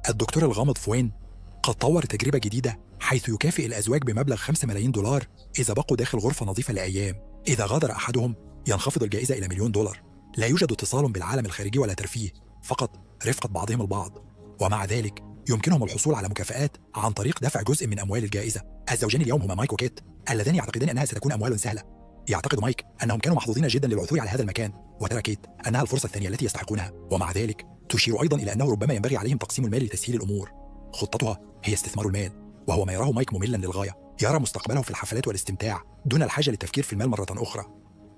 الدكتور الغامض فوين قد طور تجربة جديدة حيث يكافئ الأزواج بمبلغ 5 ملايين دولار إذا بقوا داخل غرفة نظيفة لأيام. إذا غادر أحدهم ينخفض الجائزة إلى $1,000,000. لا يوجد اتصال بالعالم الخارجي ولا ترفيه، فقط رفقة بعضهم البعض. ومع ذلك يمكنهم الحصول على مكافآت عن طريق دفع جزء من أموال الجائزة. الزوجان اليوم هما مايك وكيت اللذان يعتقدان أنها ستكون أموال سهلة. يعتقد مايك أنهم كانوا محظوظين جدا للعثور على هذا المكان، وترى كيت أنها الفرصة الثانية التي يستحقونها. ومع ذلك تشير أيضا إلى أنه ربما ينبغي عليهم تقسيم المال لتسهيل الأمور. خطتها هي استثمار المال، وهو ما يراه مايك مملا للغاية. يرى مستقبله في الحفلات والاستمتاع دون الحاجة للتفكير في المال مرة أخرى.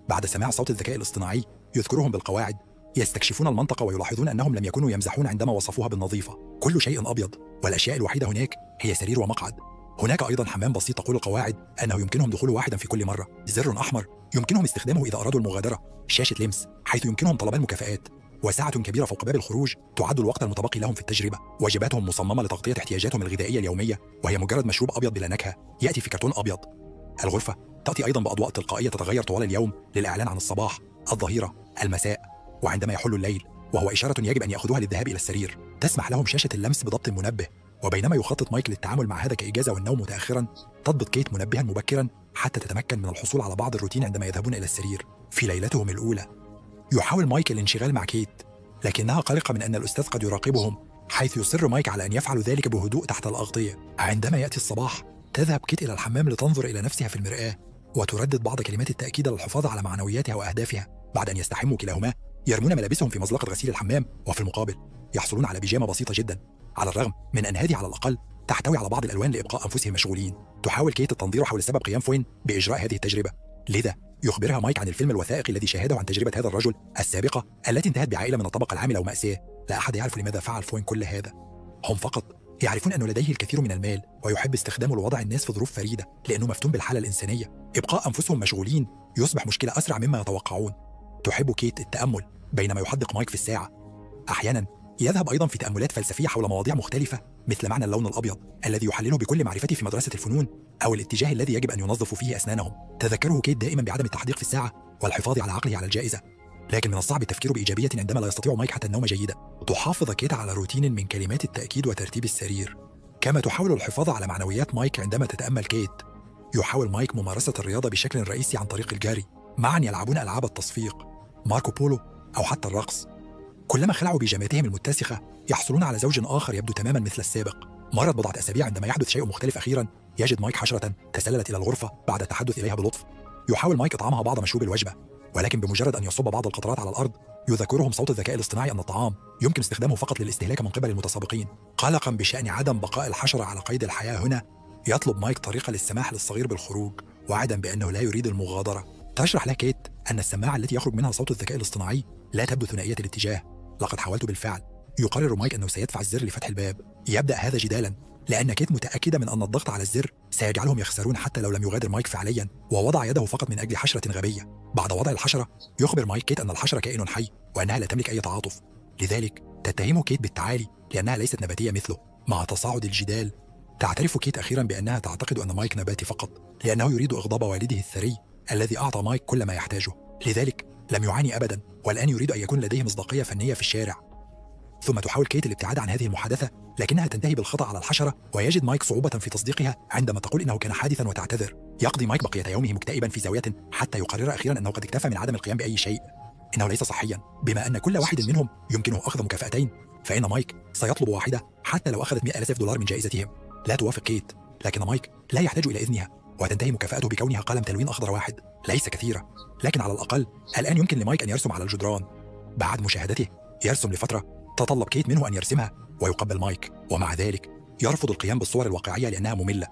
بعد سماع صوت الذكاء الاصطناعي يذكرهم بالقواعد، يستكشفون المنطقة ويلاحظون أنهم لم يكونوا يمزحون عندما وصفوها بالنظيفة. كل شيء أبيض، والأشياء الوحيدة هناك هي سرير ومقعد. هناك أيضا حمام بسيط. تقول القواعد أنه يمكنهم دخول واحدا في كل مرة. زر أحمر يمكنهم استخدامه إذا أرادوا المغادرة. شاشة لمس حيث يمكنهم طلب المكافآت. وساعة كبيرة فوق باب الخروج تعد الوقت المتبقي لهم في التجربة. وجباتهم مصممة لتغطية احتياجاتهم الغذائية اليومية، وهي مجرد مشروب أبيض بلا نكهة يأتي في كرتون أبيض. الغرفة تأتي أيضا بأضواء تلقائية تتغير طوال اليوم للإعلان عن الصباح، الظهيرة، المساء، وعندما يحل الليل، وهو إشارة يجب أن يأخذوها للذهاب إلى السرير. تسمح لهم شاشة اللمس بضبط المنبه. وبينما يخطط مايك للتعامل مع هذا كإجازة والنوم متأخرا، تضبط كيت منبها مبكرا حتى تتمكن من الحصول على بعض الروتين عندما يذهبون إلى السرير. في ليلتهم الأولى يحاول مايك الانشغال مع كيت، لكنها قلقة من أن الأستاذ قد يراقبهم، حيث يصر مايك على أن يفعلوا ذلك بهدوء تحت الأغطية. عندما يأتي الصباح تذهب كيت إلى الحمام لتنظر إلى نفسها في المرآة، وتردد بعض كلمات التأكيد للحفاظ على معنوياتها وأهدافها. بعد أن يستحموا كلاهما يرمون ملابسهم في مزلقة غسيل الحمام، وفي المقابل يحصلون على بيجامة بسيطة جدا، على الرغم من أن هذه على الأقل تحتوي على بعض الألوان لإبقاء أنفسهم مشغولين. تحاول كيت التنظير حول سبب قيام فوين بإجراء هذه التجربة، لذا يخبرها مايك عن الفيلم الوثائقي الذي شاهده عن تجربة هذا الرجل السابقة التي انتهت بعائلة من الطبقة العاملة ومأساة. لا أحد يعرف لماذا فعل فوين كل هذا، هم فقط يعرفون أنه لديه الكثير من المال ويحب استخدامه لوضع الناس في ظروف فريدة لأنه مفتون بالحالة الإنسانية. إبقاء أنفسهم مشغولين يصبح مشكلة أسرع مما يتوقعون. تحب كيت التأمل بينما يحدق مايك في الساعة. أحيانا يذهب أيضا في تأملات فلسفية حول مواضيع مختلفة، مثل معنى اللون الأبيض الذي يحلله بكل معرفته في مدرسة الفنون، أو الاتجاه الذي يجب أن ينظفوا فيه أسنانهم. تذكره كيت دائما بعدم التحديق في الساعة والحفاظ على عقله على الجائزة، لكن من الصعب التفكير بإيجابية عندما لا يستطيع مايك حتى النوم جيدا. تحافظ كيت على روتين من كلمات التأكيد وترتيب السرير، كما تحاول الحفاظ على معنويات مايك عندما تتأمل كيت. يحاول مايك ممارسة الرياضة بشكل رئيسي عن طريق الجري. معا يلعبون ألعاب التصفيق، ماركو بولو، أو حتى الرقص. كلما خلعوا بيجاماتهم المتسخة يحصلون على زوج آخر يبدو تماما مثل السابق. مرت بضعة أسابيع عندما يحدث شيء مختلف. أخيرا يجد مايك حشرة تسللت إلى الغرفة بعد التحدث إليها بلطف. يحاول مايك إطعامها بعض مشروب الوجبة، ولكن بمجرد أن يصب بعض القطرات على الأرض يذكرهم صوت الذكاء الاصطناعي أن الطعام يمكن استخدامه فقط للاستهلاك من قبل المتسابقين. قلقا بشأن عدم بقاء الحشرة على قيد الحياة هنا، يطلب مايك طريقة للسماح للصغير بالخروج، واعدا بأنه لا يريد المغادرة. تشرح له كيت أن السماعة التي يخرج منها صوت الذكاء الاصطناعي لا تبدو ثنائية الاتجاه. لقد حاولت بالفعل. يقرر مايك أنه سيدفع الزر لفتح الباب. يبدأ هذا جدالا، لأن كيت متأكدة من أن الضغط على الزر سيجعلهم يخسرون حتى لو لم يغادر مايك فعليا، ووضع يده فقط من أجل حشرة غبية. بعد وضع الحشرة يخبر مايك كيت أن الحشرة كائن حي وأنها لا تملك أي تعاطف، لذلك تتهم كيت بالتعالي لأنها ليست نباتية مثله. مع تصاعد الجدال تعترف كيت أخيرا بأنها تعتقد أن مايك نباتي فقط، لأنه يريد إغضاب والده الثري الذي أعطى مايك كل ما يحتاجه، لذلك لم يعاني أبدا، والآن يريد أن يكون لديه مصداقية فنية في الشارع. ثم تحاول كيت الابتعاد عن هذه المحادثة، لكنها تنتهي بالخطأ على الحشرة، ويجد مايك صعوبة في تصديقها عندما تقول إنه كان حادثا وتعتذر. يقضي مايك بقية يومه مكتئبا في زاوية حتى يقرر أخيرا أنه قد اكتفى من عدم القيام بأي شيء، إنه ليس صحيا. بما أن كل واحد منهم يمكنه أخذ مكافأتين، فإن مايك سيطلب واحدة حتى لو أخذت $100,000 من جائزتهم. لا توافق كيت، لكن مايك لا يحتاج إلى إذنها، وتنتهي مكافأته بكونها قلم تلوين أخضر واحد. ليس كثيرة، لكن على الأقل الآن يمكن لمايك أن يرسم على الجدران. بعد مشاهدته يرسم لفترة تطلب كيت منه أن يرسمها ويقبل مايك، ومع ذلك يرفض القيام بالصور الواقعية لأنها مملة.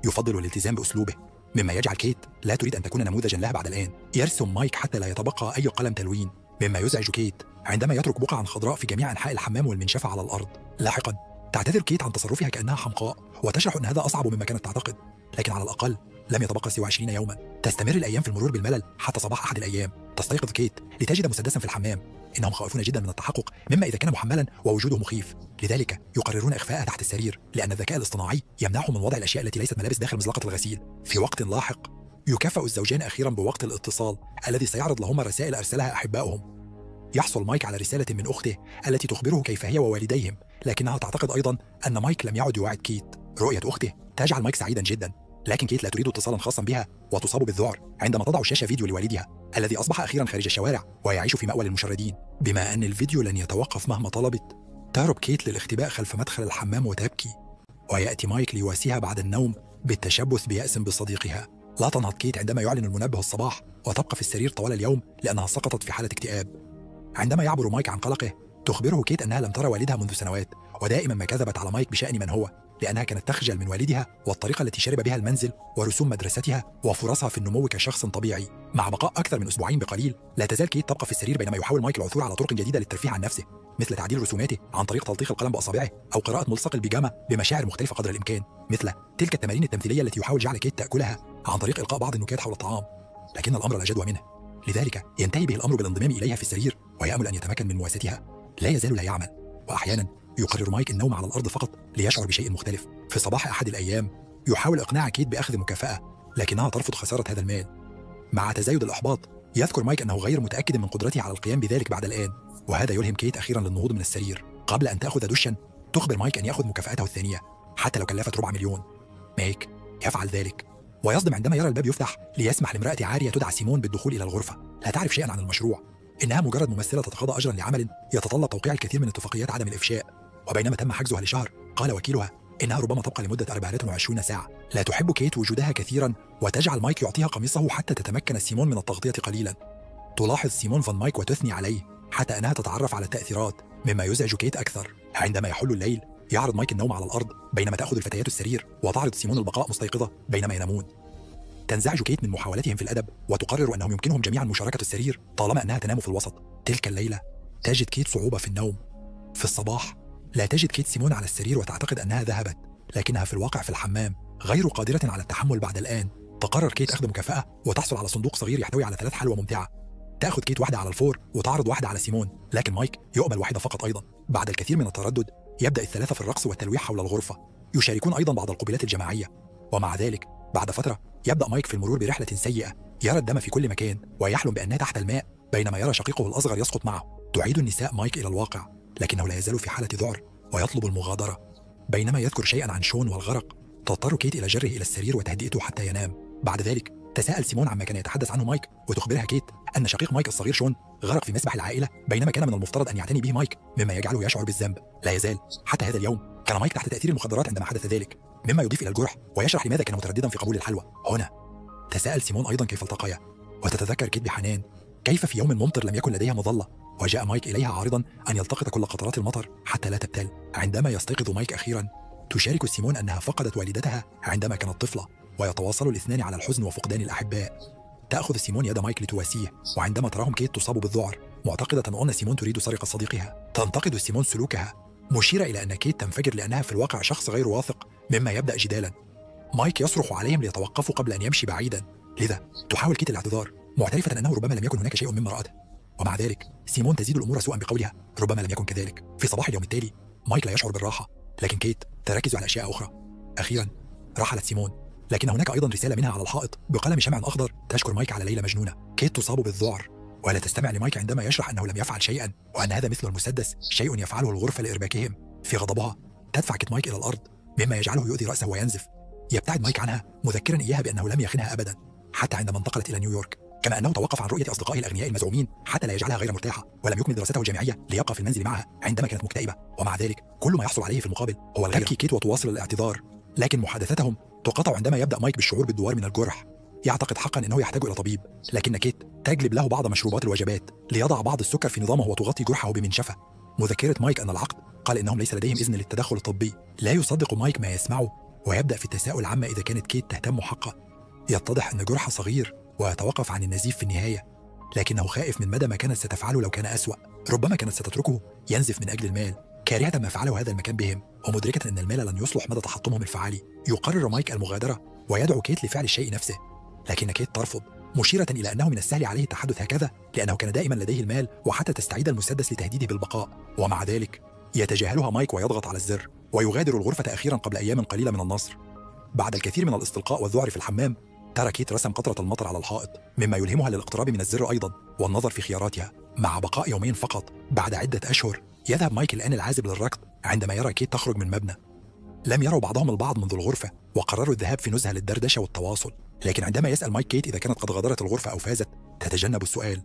يفضل الالتزام بأسلوبه، مما يجعل كيت لا تريد أن تكون نموذجا لها بعد الآن. يرسم مايك حتى لا يتبقى أي قلم تلوين، مما يزعج كيت عندما يترك بقعا خضراء في جميع أنحاء الحمام والمنشفة على الأرض. لاحقا تعتذر كيت عن تصرفها كأنها حمقاء، وتشرح أن هذا أصعب مما كانت تعتقد، لكن على الأقل لم يتبقى سوى 20 يوما. تستمر الأيام في المرور بالملل حتى صباح أحد الأيام تستيقظ كيت لتجد مسدسا في الحمام. إنهم خائفون جدا من التحقق مما إذا كان محملا ووجوده مخيف، لذلك يقررون إخفاءه تحت السرير، لأن الذكاء الاصطناعي يمنعهم من وضع الأشياء التي ليست ملابس داخل مزلقة الغسيل. في وقت لاحق يكافئ الزوجان أخيرا بوقت الاتصال الذي سيعرض لهما رسائل أرسلها أحبائهم. يحصل مايك على رسالة من أخته التي تخبره كيف هي ووالديهم لكنها تعتقد أيضا أن مايك لم يعد يواعد كيت. رؤية أخته تجعل مايك سعيدا جدا، لكن كيت لا تريد اتصالا خاصا بها وتصاب بالذعر عندما تضع شاشة فيديو لوالدها الذي أصبح أخيرا خارج الشوارع ويعيش في مأوى للمشردين. بما أن الفيديو لن يتوقف مهما طلبت، تهرب كيت للاختباء خلف مدخل الحمام وتبكي، ويأتي مايك ليواسيها بعد النوم بالتشبث بيأس بصديقها. لا تنهض كيت عندما يعلن المنبه الصباح وتبقى في السرير طوال اليوم لأنها سقطت في حالة اكتئاب. عندما يعبر مايك عن قلقه، تخبره كيت أنها لم ترى والدها منذ سنوات، ودائما ما كذبت على مايك بشأن من هو، لأنها كانت تخجل من والدها والطريقة التي شرب بها المنزل ورسوم مدرستها وفرصها في النمو كشخص طبيعي. مع بقاء أكثر من أسبوعين بقليل، لا تزال كيت تبقى في السرير بينما يحاول مايك العثور على طرق جديدة للترفيه عن نفسه، مثل تعديل رسوماته عن طريق تلطيخ القلم بأصابعه أو قراءة ملصق البيجامة بمشاعر مختلفة قدر الإمكان، مثل تلك التمارين التمثيلية التي يحاول جعل كيت تأكلها عن طريق إلقاء بعض النكات حول الطعام. لكن الأمر لا جدوى منه، لذلك ينتهي به الأمر بالانضمام إليها في السرير ويأمل أن يتمكن من مواساتها. لا يزال لا يعمل، وأحيانا يقرر مايك النوم على الأرض فقط ليشعر بشيء مختلف. في صباح أحد الأيام يحاول إقناع كيت بأخذ مكافأة، لكنها ترفض خسارة هذا المال. مع تزايد الإحباط، يذكر مايك أنه غير متأكد من قدرته على القيام بذلك بعد الآن، وهذا يلهم كيت أخيرا للنهوض من السرير. قبل أن تأخذ دشا، تخبر مايك أن يأخذ مكافأته الثانية حتى لو كلفت 400,000. مايك يفعل ذلك ويصدم عندما يرى الباب يفتح ليسمح لامرأة عارية تدعى سيمون بالدخول إلى الغرفة. لا تعرف شيئا عن المشروع، إنها مجرد ممثلة تتقاضى أجرا لعمل يتطلب توقيع الكثير من اتفاقيات عدم الإفشاء. وبينما تم حجزها لشهر، قال وكيلها إنها ربما تبقى لمدة 24 ساعة. لا تحب كيت وجودها كثيرا، وتجعل مايك يعطيها قميصه حتى تتمكن سيمون من التغطية قليلا. تلاحظ سيمون فان مايك وتثني عليه حتى أنها تتعرف على التأثيرات، مما يزعج كيت أكثر. عندما يحل الليل، يعرض مايك النوم على الأرض بينما تأخذ الفتيات السرير، وتعرض سيمون البقاء مستيقظة بينما ينامون. تنزعج كيت من محاولتهم في الأدب وتقرر أنهم يمكنهم جميعا مشاركة السرير طالما أنها تنام في الوسط. تلك الليلة تجد كيت صعوبة في النوم. في الصباح لا تجد كيت سيمون على السرير وتعتقد أنها ذهبت، لكنها في الواقع في الحمام غير قادرة على التحمل بعد الآن. تقرر كيت أخذ مكافأة وتحصل على صندوق صغير يحتوي على 3 حلوى ممتعة. تأخذ كيت واحدة على الفور وتعرض واحدة على سيمون، لكن مايك يقبل واحدة فقط أيضا. بعد الكثير من التردد، يبدأ الثلاثة في الرقص والتلويح حول الغرفة. يشاركون أيضا بعض القبلات الجماعية. ومع ذلك بعد فترة يبدأ مايك في المرور برحلة سيئة، يرى الدم في كل مكان ويحلم بأنه تحت الماء بينما يرى شقيقه الأصغر يسقط معه. تعيد النساء مايك إلى الواقع، لكنه لا يزال في حالة ذعر ويطلب المغادرة. بينما يذكر شيئا عن شون والغرق، تضطر كيت إلى جره إلى السرير وتهدئته حتى ينام. بعد ذلك تساءل سيمون عما كان يتحدث عنه مايك، وتخبرها كيت أن شقيق مايك الصغير شون غرق في مسبح العائلة بينما كان من المفترض أن يعتني به مايك، مما يجعله يشعر بالذنب. لا يزال حتى هذا اليوم كان مايك تحت تأثير المخدرات عندما حدث ذلك، مما يضيف إلى الجرح ويشرح لماذا كان مترددا في قبول الحلوى. هنا تساءل سيمون أيضا كيف التقيا، وتتذكر كيت بحنان كيف في يوم ممطر لم يكن لديها مظلة، وجاء مايك إليها عارضا أن يلتقط كل قطرات المطر حتى لا تبتل. عندما يستيقظ مايك أخيرا، تشارك سيمون أنها فقدت والدتها عندما كانت طفلة، ويتواصل الاثنان على الحزن وفقدان الأحباء. تأخذ سيمون يد مايك لتواسيه، وعندما تراهم كيت تصاب بالذعر معتقدة أن سيمون تريد سرقة صديقها، تنتقد سيمون سلوكها مشيرة إلى أن كيت تنفجر لأنها في الواقع شخص غير واثق، مما يبدأ جدالا. مايك يصرخ عليهم ليتوقفوا قبل أن يمشي بعيدا، لذا تحاول كيت الاعتذار معترفة أنه ربما لم يكن هناك شيء مما رأته. ومع ذلك سيمون تزيد الأمور سوءا بقولها ربما لم يكن كذلك. في صباح اليوم التالي مايك لا يشعر بالراحة، لكن كيت تركز على أشياء أخرى. أخيرا رحلت سيمون، لكن هناك أيضا رسالة منها على الحائط بقلم شمع أخضر تشكر مايك على ليلة مجنونة. كيت تصاب بالذعر ولا تستمع لمايك عندما يشرح أنه لم يفعل شيئا، وأن هذا مثل المسدس، شيء يفعله الغرفة لإرباكهم. في غضبها تدفع كيت مايك إلى الأرض، مما يجعله يؤذي رأسه وينزف. يبتعد مايك عنها مذكرا إياها بأنه لم يخنها أبدا حتى عندما انتقلت إلى نيويورك، كما أنه توقف عن رؤية أصدقائه الأغنياء المزعومين حتى لا يجعلها غير مرتاحة، ولم يكمل دراسته الجامعية ليبقى في المنزل معها عندما كانت مكتئبة. ومع ذلك كل ما يحصل عليه في المقابل هو الغيرة. كيت وتواصل الاعتذار، لكن محادثتهم تقاطع عندما يبدأ مايك بالشعور بالدوار من الجرح. يعتقد حقا أنه يحتاج إلى طبيب، لكن كيت تجلب له بعض مشروبات الوجبات ليضع بعض السكر في نظامه وتغطي جرحه بمنشفة. مذكرة مايك أن العقد قال إنهم ليس لديهم إذن للتدخل الطبي. لا يصدق مايك ما يسمعه، ويبدأ في التساؤل عما إذا كانت كيت تهتم حقا. يتضح أن جرحه صغير ويتوقف عن النزيف في النهاية، لكنه خائف من مدى ما كانت ستفعله لو كان أسوأ. ربما كانت ستتركه ينزف من أجل المال، كارهة ما فعله هذا المكان بهم ومدركة أن المال لن يصلح مدى تحطمهم الفعالي. يقرر مايك المغادرة ويدعو كيت لفعل الشيء نفسه، لكن كيت ترفض مشيرة إلى أنه من السهل عليه التحدث هكذا لأنه كان دائما لديه المال، وحتى تستعيد المسدس لتهديده بالبقاء. ومع ذلك يتجاهلها مايك ويضغط على الزر ويغادر الغرفة أخيرا قبل أيام قليلة من النصر. بعد الكثير من الاستلقاء والذعر في الحمام، ترى كيت رسم قطرة المطر على الحائط، مما يلهمها للاقتراب من الزر أيضا والنظر في خياراتها. مع بقاء يومين فقط بعد عدة أشهر، يذهب مايك الآن العازب للركض عندما يرى كيت تخرج من مبنى. لم يروا بعضهم البعض منذ الغرفة، وقرروا الذهاب في نزهة للدردشة والتواصل. لكن عندما يسأل مايك كيت إذا كانت قد غادرت الغرفة أو فازت، تتجنب السؤال.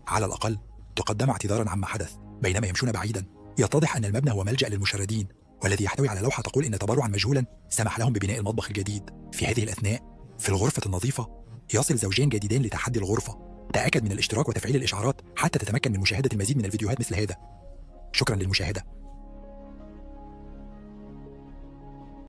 على الأقل تقدم اعتذارا عما حدث. بينما يمشون بعيدا، يتضح أن المبنى هو ملجأ للمشردين، والذي يحتوي على لوحة تقول إن تبرعا مجهولا سمح لهم ببناء المطبخ الجديد. في هذه الأثناء، في الغرفة النظيفة، يصل زوجين جديدان لتحدي الغرفة. تأكد من الاشتراك وتفعيل الإشعارات حتى تتمكن من مشاهدة المزيد من الفيديوهات مثل هذا. شكرا للمشاهدة.